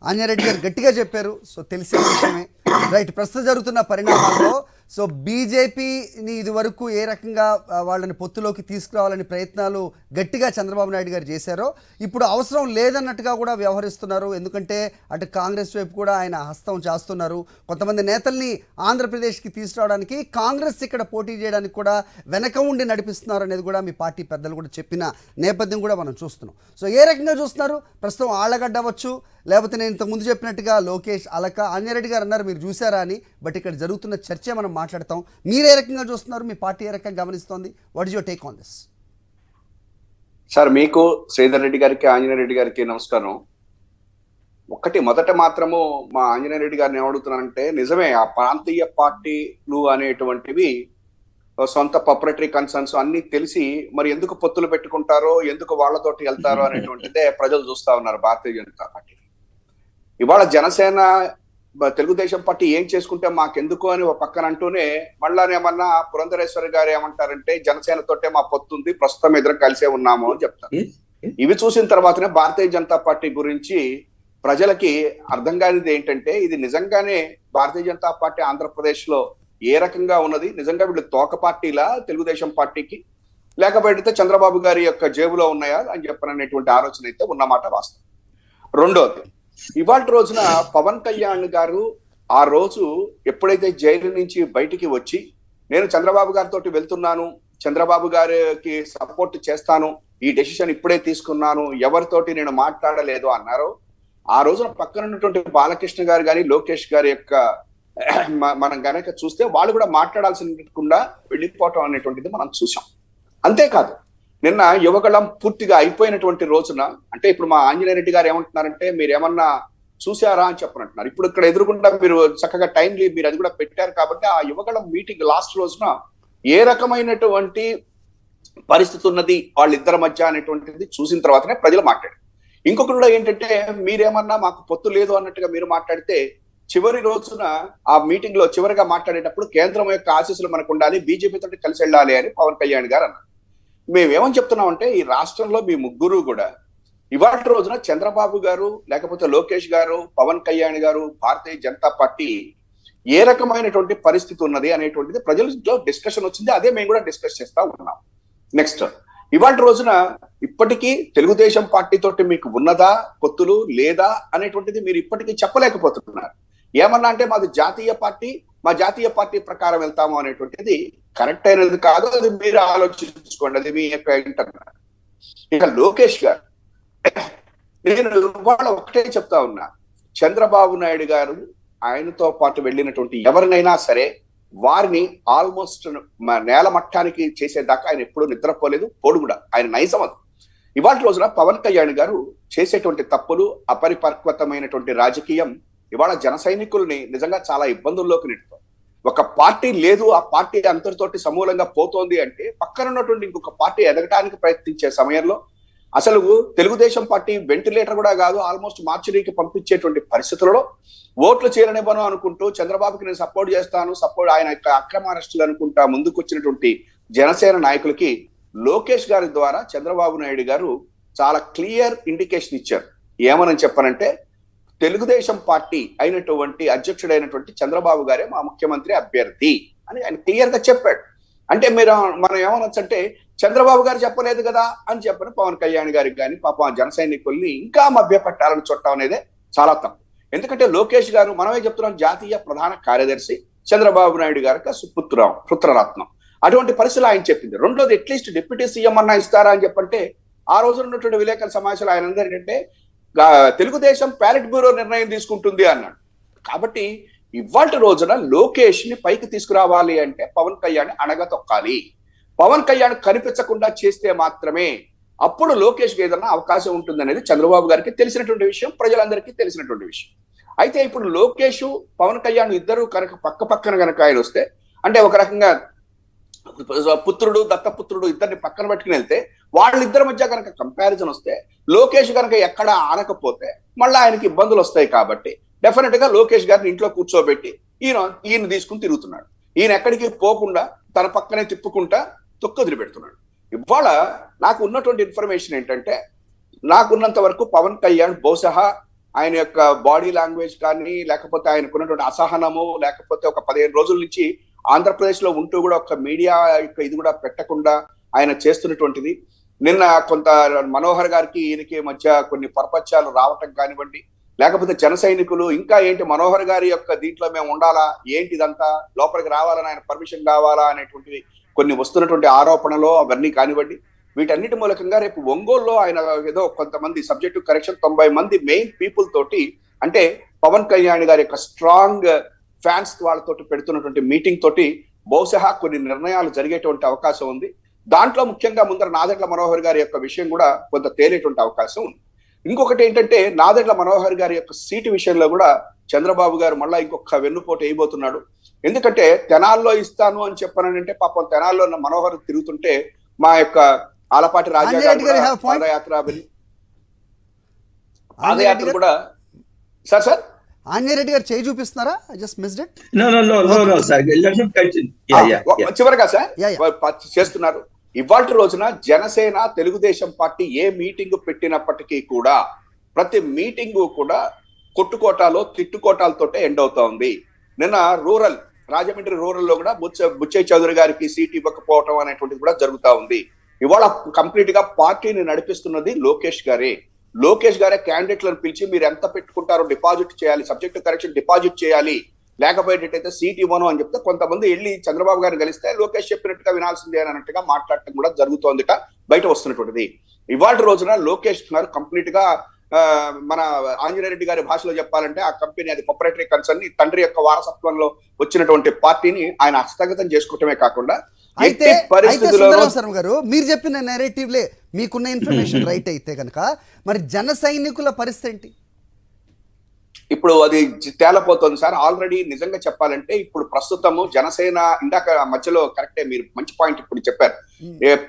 ఆంజనేయురెడ్డి గారు గట్టిగా చెప్పారు. సో తెలిసిన విషయమే. రైట్, ప్రస్తుతం జరుగుతున్న పరిణామాల్లో సో బీజేపీని ఇదివరకు ఏ రకంగా వాళ్ళని పొత్తులోకి తీసుకురావాలని ప్రయత్నాలు గట్టిగా చంద్రబాబు నాయుడు గారు చేశారో ఇప్పుడు అవసరం లేదన్నట్టుగా కూడా వ్యవహరిస్తున్నారు. ఎందుకంటే అటు కాంగ్రెస్ వైపు కూడా ఆయన హస్తం చేస్తున్నారు. కొంతమంది నేతల్ని ఆంధ్రప్రదేశ్కి తీసుకురావడానికి కాంగ్రెస్ ఇక్కడ పోటీ చేయడానికి కూడా వెనక ఉండి నడిపిస్తున్నారు అనేది కూడా మీ పార్టీ పెద్దలు కూడా చెప్పిన నేపథ్యం కూడా మనం చూస్తున్నాం. సో ఏ రకంగా చూస్తున్నారు? ప్రస్తుతం ఆళ్లగడ్డ అవ్వచ్చు, లేకపోతే నేను ఇంతకుముందు చెప్పినట్టుగా లోకేష్, అలక, ఆంజనేయురెడ్డి గారు అన్నారు మీరు చూసారా అని. బట్ ఇక్కడ జరుగుతున్న చర్చ మనం మాట్లాడతాం. మీరు ఏ రకంగా చూస్తున్నారు? మీ పార్టీ ఏ రకంగా గమనిస్తోంది? What is your take on this? Sir, మీకు శ్రీధర్ రెడ్డి గారికి ఆంజనేయురెడ్డి గారికి నమస్కారం. మొదట మాత్రము మా ఆంజనేయురెడ్డి గారిని ఏమడుగుతున్నానంటే, నిజమే ఆ ప్రాంతీయ పార్టీలు అనేటువంటివి సొంత ప్రొప్రైటరీ కన్సర్న్స్ అన్ని తెలిసి మరి ఎందుకు పొత్తులు పెట్టుకుంటారో, ఎందుకు వాళ్ళతోటి వెళ్తారో అనేటువంటిదే ప్రజలు చూస్తా ఉన్నారు భారతీయ జనతా పార్టీ. ఇవాళ జనసేన తెలుగుదేశం పార్టీ ఏం చేసుకుంటే మాకెందుకు అని ఒక పక్కన అంటూనే మళ్ళానేమన్నా పురంధరేశ్వరి గారు ఏమంటారంటే జనసేనతోటే మా పొత్తుంది, ప్రస్తుతం ఎదురు కలిసే ఉన్నాము అని చెప్తారు. ఇవి చూసిన తర్వాతనే భారతీయ జనతా పార్టీ గురించి ప్రజలకి అర్థం కానిది ఏంటంటే, ఇది నిజంగానే భారతీయ జనతా పార్టీ ఆంధ్రప్రదేశ్ లో ఏ రకంగా ఉన్నది, నిజంగా వీళ్ళు తోక పార్టీలా తెలుగుదేశం పార్టీకి, లేకపోతే చంద్రబాబు గారి యొక్క జేబులో ఉన్నాయా అని చెప్పననేటువంటి ఆలోచన అయితే ఉన్నమాట వాస్తవం. రెండోది, ఇవాళ రోజున పవన్ కళ్యాణ్ గారు ఆ రోజు ఎప్పుడైతే జైలు నుంచి బయటికి వచ్చి నేను చంద్రబాబు గారితో వెళ్తున్నాను, చంద్రబాబు గారికి సపోర్ట్ చేస్తాను, ఈ డెసిషన్ ఇప్పుడే తీసుకున్నాను, ఎవరితోటి నేను మాట్లాడలేదు అన్నారో, ఆ రోజున పక్కన ఉన్నటువంటి బాలకృష్ణ గారు కానీ లోకేష్ గారి యొక్క మనం గనక చూస్తే వాళ్ళు కూడా మాట్లాడాల్సిందికుండా వెళ్ళిపోవటం అనేటువంటిది మనం చూసాం. అంతేకాదు, నిన్న యువగళం పూర్తిగా అయిపోయినటువంటి రోజున, అంటే ఇప్పుడు మా ఆంజనేయురెడ్డి గారు ఏమంటున్నారంటే మీరేమన్నా చూసారా అని చెప్పనంటున్నారు. ఇప్పుడు ఇక్కడ ఎదురుకుండా మీరు చక్కగా టైంలీ మీరు అది కూడా పెట్టారు కాబట్టి ఆ యువగళం మీటింగ్ లాస్ట్ రోజున ఏ రకమైనటువంటి పరిస్థితి ఉన్నది వాళ్ళిద్దరి మధ్య అనేటువంటిది చూసిన తర్వాతనే ప్రజలు మాట్లాడారు. ఇంకొకటి కూడా ఏంటంటే, మీరేమన్నా మాకు పొత్తు లేదు అన్నట్టుగా మీరు మాట్లాడితే చివరి రోజున ఆ మీటింగ్ లో చివరిగా మాట్లాడేటప్పుడు కేంద్రం యొక్క ఆశీస్సులు మనకు ఉండాలి, బీజేపీతో కలిసి వెళ్ళాలి అని పవన్ కళ్యాణ్ గారు అన్నారు. మేమేమని చెప్తున్నామంటే, ఈ రాష్ట్రంలో మీ ముగ్గురు కూడా ఇవాళ రోజున చంద్రబాబు గారు, లేకపోతే లోకేష్ గారు, పవన్ కళ్యాణ్ గారు, భారతీయ జనతా పార్టీ ఏ రకమైనటువంటి పరిస్థితి ఉన్నది అనేటువంటిది ప్రజల్లో డిస్కషన్ వచ్చింది. అదే మేము కూడా డిస్కస్ చేస్తా ఉన్నాం. నెక్స్ట్, ఇవాళ రోజున ఇప్పటికీ తెలుగుదేశం పార్టీ తోటి మీకు ఉన్నదా పొత్తులు లేదా అనేటువంటిది మీరు ఇప్పటికీ చెప్పలేకపోతున్నారు. ఏమన్నా అంటే మాది జాతీయ పార్టీ, మా జాతీయ పార్టీ ప్రకారం వెళ్తాము అనేటువంటిది కరెక్ట్ అయినది కాదు. అది మీరు ఆలోచించుకోండి, అది మీ యొక్క ఇంటర్నల్. ఇక లోకేష్ గారు, నేను ఇవాళ ఒకటే చెప్తా ఉన్నా, చంద్రబాబు నాయుడు గారు ఆయనతో పాటు వెళ్ళినటువంటి ఎవరినైనా సరే వారిని ఆల్మోస్ట్ నేల మట్టానికి చేసేదాకా ఆయన ఎప్పుడూ నిద్రపోలేదు, పోడు కూడా. ఆయన నైజం అది. ఇవాళ రోజున పవన్ కళ్యాణ్ గారు చేసేటువంటి తప్పులు, అపరిపక్వతమైనటువంటి రాజకీయం ఇవాళ జన సైనికుల్ని నిజంగా చాలా ఇబ్బందుల్లోకి నెడుతోంది. ఒక పార్టీ లేదు, ఆ పార్టీ అంతటితోటి సమూలంగా పోతోంది అంటే పక్కన ఉన్నటువంటి ఇంకొక పార్టీ ఎదగటానికి ప్రయత్నించే సమయంలో అసలు తెలుగుదేశం పార్టీ వెంటిలేటర్ కూడా కాదు, ఆల్మోస్ట్ మార్చురీకి పంపించేటువంటి పరిస్థితులలో ఓట్లు చేరనివ్వను అనుకుంటూ చంద్రబాబుకి నేను సపోర్ట్ చేస్తాను, ఆయన యొక్క అక్రమ అరెస్టులు అనుకుంటా ముందుకు వచ్చినటువంటి జనసేన నాయకులకి లోకేష్ గారి ద్వారా చంద్రబాబు నాయుడు గారు చాలా క్లియర్ ఇండికేషన్ ఇచ్చారు. ఏమని చెప్పనంటే, తెలుగుదేశం పార్టీ అయినటువంటి అధ్యక్షుడైనటువంటి చంద్రబాబు గారే మా ముఖ్యమంత్రి అభ్యర్థి అని ఆయన క్లియర్ గా చెప్పాడు. అంటే మనం ఏమనొచ్చంటే, చంద్రబాబు గారు చెప్పలేదు కదా అని చెప్పని పవన్ కళ్యాణ్ గారికి కానీ పాపం జన సైనికుల్ని ఇంకా మభ్య పెట్టాలని చూడటం అనేది చాలా తప్పు. ఎందుకంటే లోకేష్ గారు, మనమే చెప్తున్నాం, జాతీయ ప్రధాన కార్యదర్శి, చంద్రబాబు నాయుడు గారికి పుత్రరత్నం. అటువంటి పరిస్థితులు ఆయన చెప్పింది. రెండోది, అట్లీస్ట్ డిప్యూటీ సీఎం అన్నా ఇస్తారా అని చెప్పంటే, ఆ రోజు ఉన్నటువంటి విలేకరుల సమావేశాలు ఆయన అందరూ ఏంటంటే తెలుగుదేశం ప్యాలెట్ బ్యూరో నిర్ణయం తీసుకుంటుంది అన్నాడు. కాబట్టి ఇవాళ రోజున లోకేష్ ని పైకి తీసుకురావాలి అంటే పవన్ కళ్యాణ్ అణగతొక్కాలి. పవన్ కళ్యాణ్ కనిపించకుండా చేస్తే మాత్రమే అప్పుడు లోకేష్ కి ఏదన్నా అవకాశం ఉంటుంది అనేది చంద్రబాబు గారికి తెలిసినటువంటి విషయం, ప్రజలందరికీ తెలిసినటువంటి విషయం. అయితే ఇప్పుడు లోకేష్, పవన్ కళ్యాణ్ ఇద్దరు కనుక పక్కన కనుక ఆయన వస్తే, అంటే ఒక రకంగా పుత్రుడు దత్తపుత్రుడు ఇద్దరిని పక్కన పెట్టుకుని వెళ్తే వాళ్ళిద్దరి మధ్య కనుక కంపారిజన్ వస్తే, లోకేష్ కనుక ఎక్కడ ఆనకపోతే మళ్ళీ ఆయనకి ఇబ్బందులు వస్తాయి. కాబట్టి డెఫినెట్ గా లోకేష్ గారిని ఇంట్లో కూర్చోబెట్టి ఈయన తీసుకుని తిరుగుతున్నాడు. ఈయన ఎక్కడికి పోకుండా తన పక్కనే తిప్పుకుంటా తొక్కదిలి పెడుతున్నాడు. ఇవాళ నాకు ఉన్నటువంటి ఇన్ఫర్మేషన్ ఏంటంటే, నాకున్నంత వరకు పవన్ కళ్యాణ్ బహుశా ఆయన యొక్క బాడీ లాంగ్వేజ్ కానీ, లేకపోతే ఆయనకున్నటువంటి అసహనము, లేకపోతే ఒక 15 రోజుల నుంచి ఆంధ్రప్రదేశ్ లో ఉంటూ కూడా ఒక మీడియా యొక్క ఇది కూడా పెట్టకుండా ఆయన చేస్తున్నటువంటిది. నిన్న కొంత మనోహర్ గారికి ఈయనకి మధ్య కొన్ని పరపత్యాలు రావటం కానివ్వండి, లేకపోతే జన సైనికులు ఇంకా ఏంటి మనోహర్ గారి యొక్క దీంట్లో మేము ఉండాలా, ఏంటి ఇదంతా లోపలికి రావాలని ఆయన పర్మిషన్ కావాలా అనేటువంటివి కొన్ని వస్తున్నటువంటి ఆరోపణలు అవన్నీ కానివ్వండి. వీటన్నిటి మూలకంగా రేపు ఒంగోలులో ఆయన ఏదో కొంతమంది సబ్జెక్టు కరెక్షన్ 90 మంది మెయిన్ పీపుల్ తోటి, అంటే పవన్ కళ్యాణ్ గారి యొక్క స్ట్రాంగ్ ఫ్యాన్స్ వాళ్ళతోటి పెడుతున్నటువంటి మీటింగ్ తోటి బహుశా కొన్ని నిర్ణయాలు జరిగేటువంటి అవకాశం ఉంది. దాంట్లో ముఖ్యంగా ముందర నాదెండ్ల మనోహర్ గారి యొక్క విషయం కూడా కొంత తేలేటువంటి అవకాశం ఉంది. ఇంకొకటి ఏంటంటే నాదెండ్ల మనోహర్ గారి యొక్క సీటు విషయంలో కూడా చంద్రబాబు గారు మళ్ళా ఇంకొక వెన్నుపోటు వేయబోతున్నాడు. ఎందుకంటే తెనాల్లో ఇస్తాను అని చెప్పానంటే పాపం తెనాల్లో మనోహర్ తిరుగుతుంటే మా యొక్క ఆలపాటి రాజా గారు పాదయాత్ర కూడా సార్ ఆంజనేయరెడ్డి గారు చేయి చూపిస్తున్నారా? I just missed it. No sir, let's continue. చివరగా సార్ చేస్తున్నారు. ఇవాళ రోజున జనసేన తెలుగుదేశం పార్టీ ఏ మీటింగ్ పెట్టినప్పటికీ కూడా ప్రతి మీటింగ్ కూడా కొట్టుకోటాలో తిట్టుకోటాలతోటే ఎండ్ అవుతా ఉంది. నిన్న రాజమండ్రి రూరల్ లో కూడా బుచ్చయ్య చౌదరి గారికి సీట్ ఇవ్వకపోవటం అనేటువంటిది కూడా జరుగుతా ఉంది. ఇవాళ కంప్లీట్ గా పార్టీని నడిపిస్తున్నది లోకేష్ గారే క్యాండిడేట్లను పిలిచి మీరు ఎంత పెట్టుకుంటారో డిపాజిట్ చేయాలి, సబ్జెక్ట్ కరెక్షన్ డిపాజిట్ చేయాలి, లేకపోయేటట్టయితే సీట్ ఇవ్వను అని చెప్తే కొంతమంది వెళ్ళి చంద్రబాబు గారిని కలిస్తే లోకేష్ చెప్పినట్టుగా వినాల్సిందే అని అన్నట్టుగా మాట్లాడటం కూడా జరుగుతోందిట, బయట వస్తున్నటువంటిది. ఇవాళ రోజున లోకేష్ గారు కంప్లీట్ గా మన ఆంజనేయరెడ్డి గారి భాషలో చెప్పాలంటే ఆ కంపెనీ అది ప్రొపరేటరీ కన్సర్న్ తండ్రి యొక్క వారసత్వంలో వచ్చినటువంటి పార్టీని ఆయన హస్తగతం చేసుకోవటమే కాకుండా అయితే సుందరరావు గారు మీరు చెప్పిన నెరేటివ్లే మీకున్న ఇన్ఫర్మేషన్ రైట్ అయితే కనుక మరి జన సైనికుల పరిస్థితి ఏంటి? ఇప్పుడు అది తేలపోతుంది సార్. ఆల్రెడీ నిజంగా చెప్పాలంటే ఇప్పుడు ప్రస్తుతము జనసేన ఇందాక మధ్యలో కరెక్టే మీరు మంచి పాయింట్ ఇప్పుడు చెప్పారు.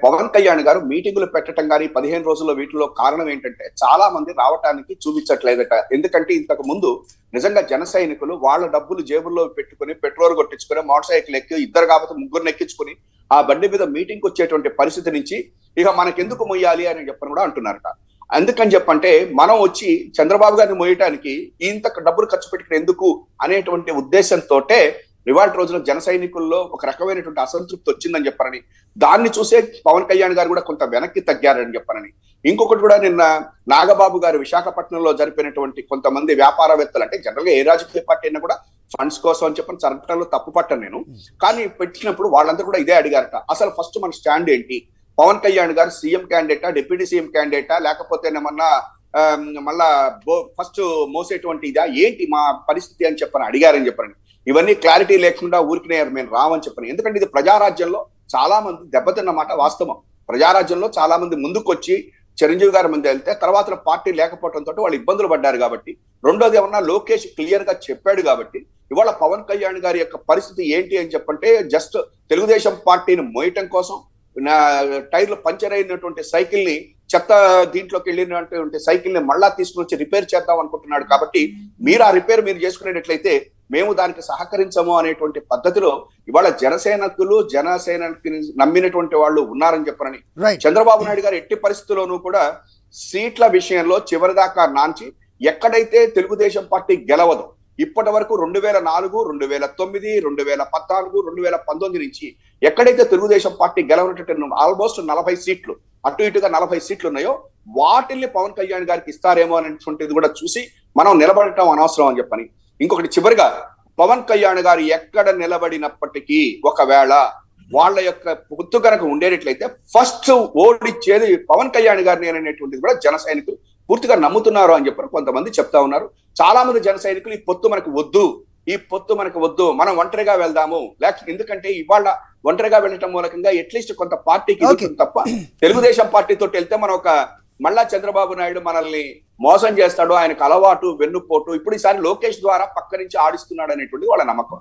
పవన్ కళ్యాణ్ గారు మీటింగులు పెట్టడం కానీ 15 రోజుల్లో వీటిలో కారణం ఏంటంటే చాలా మంది రావటానికి చూపించట్లేదట. ఎందుకంటే ఇంతకు ముందు నిజంగా జన సైనికులు వాళ్ళ డబ్బులు జేబుల్లో పెట్టుకుని పెట్రోల్ కొట్టించుకుని మోటార్ సైకిల్ ఎక్కి ఇద్దరు కాకపోతే ముగ్గురు ఎక్కించుకుని ఆ బండి మీద మీటింగ్కి వచ్చేటువంటి పరిస్థితి నుంచి ఇక మనకెందుకు మొయ్యాలి అని చెప్పని కూడా అంటున్నారట. అందుకని చెప్పంటే మనం వచ్చి చంద్రబాబు గారిని మోయటానికి ఇంత డబ్బులు ఖర్చు పెట్టుకుని ఎందుకు అనేటువంటి ఉద్దేశంతో ఇవాళ రోజున జన సైనికుల్లో ఒక రకమైనటువంటి అసంతృప్తి వచ్చిందని చెప్పారని, దాన్ని చూసే పవన్ కళ్యాణ్ గారు కూడా కొంత వెనక్కి తగ్గారని చెప్పారని. ఇంకొకటి కూడా నిన్న నాగబాబు గారు విశాఖపట్నంలో జరిపినటువంటి కొంతమంది వ్యాపారవేత్తలు, అంటే జనరల్ గా ఏ రాజకీయ పార్టీ అయినా కూడా ఫండ్స్ కోసం అని చెప్పని చట్టంలో తప్పు పట్టాను నేను, కానీ పెట్టినప్పుడు వాళ్ళందరూ కూడా ఇదే అడిగారట, అసలు ఫస్ట్ మన స్టాండ్ ఏంటి, పవన్ కళ్యాణ్ గారు సీఎం క్యాండిడేటా, డిప్యూటీ సీఎం క్యాండిడేటా, లేకపోతే ఏమన్నా మళ్ళా ఫస్ట్ మోసేటువంటి ఇదా ఏంటి మా పరిస్థితి అని చెప్పని అడిగారని చెప్పని. ఇవన్నీ క్లారిటీ లేకుండా ఊరికినే మేము రావని చెప్పని. ఎందుకంటే ఇది ప్రజారాజ్యంలో చాలా మంది దెబ్బతిన్నమాట వాస్తవం. ప్రజారాజ్యంలో చాలా మంది ముందుకొచ్చి చిరంజీవి గారి ముందు వెళ్తే తర్వాత పార్టీ లేకపోవడంతో వాళ్ళు ఇబ్బందులు పడ్డారు కాబట్టి, రెండోది ఏమన్నా లోకేష్ క్లియర్ గా చెప్పాడు కాబట్టి ఇవాళ పవన్ కళ్యాణ్ గారి యొక్క పరిస్థితి ఏంటి అని చెప్పంటే జస్ట్ తెలుగుదేశం పార్టీని మోయటం కోసం టైర్లు పంచర్ అయినటువంటి సైకిల్ ని చెత్త దీంట్లోకి వెళ్ళినటువంటి సైకిల్ ని మళ్ళా తీసుకుని వచ్చి రిపేర్ చేద్దాం అనుకుంటున్నాడు. కాబట్టి మీరు ఆ రిపేర్ మీరు చేసుకునేటట్లయితే మేము దానికి సహకరించము అనేటువంటి పద్ధతిలో ఇవాళ జనసేనకి నమ్మినటువంటి వాళ్ళు ఉన్నారని చెప్పరని చంద్రబాబు నాయుడు గారు ఎట్టి పరిస్థితుల్లోనూ కూడా సీట్ల విషయంలో చివరిదాకా నాంచి ఎక్కడైతే తెలుగుదేశం పార్టీ గెలవదో ఇప్పటి వరకు 2004, 2009, 2014, 2019 నుంచి ఎక్కడైతే తెలుగుదేశం పార్టీ గెలవనట్టు ఆల్మోస్ట్ 40 సీట్లు అటు ఇటుగా 40 సీట్లు ఉన్నాయో వాటిల్ని పవన్ కళ్యాణ్ గారికి ఇస్తారేమో అనేటువంటిది కూడా చూసి మనం నిలబడటం అనవసరం అని చెప్పని. ఇంకొకటి చివరిగా పవన్ కళ్యాణ్ గారు ఎక్కడ నిలబడినప్పటికీ ఒకవేళ వాళ్ళ యొక్క పొత్తు కనుక ఉండేటట్లయితే ఫస్ట్ ఓడిచ్చేది పవన్ కళ్యాణ్ గారిని అనేటువంటిది కూడా జన సైనికులు పూర్తిగా నమ్ముతున్నారు అని చెప్పి కొంతమంది చెప్తా ఉన్నారు. చాలా మంది జన సైనికులు ఈ పొత్తు మనకు వద్దు, మనం ఒంటరిగా వెళ్దాము, ఎందుకంటే ఇవాళ ఒంటరిగా వెళ్ళటం మూలకంగా అట్లీస్ట్ కొంత పార్టీకి తప్ప తెలుగుదేశం పార్టీతో వెళ్తే మనం మళ్ళా చంద్రబాబు నాయుడు మనల్ని మోసం చేస్తాడు, ఆయనకు అలవాటు వెన్నుపోటు, ఇప్పుడు ఈసారి లోకేష్ ద్వారా పక్క నుంచి ఆడిస్తున్నాడు అనేటువంటి వాళ్ళ నమ్మకం.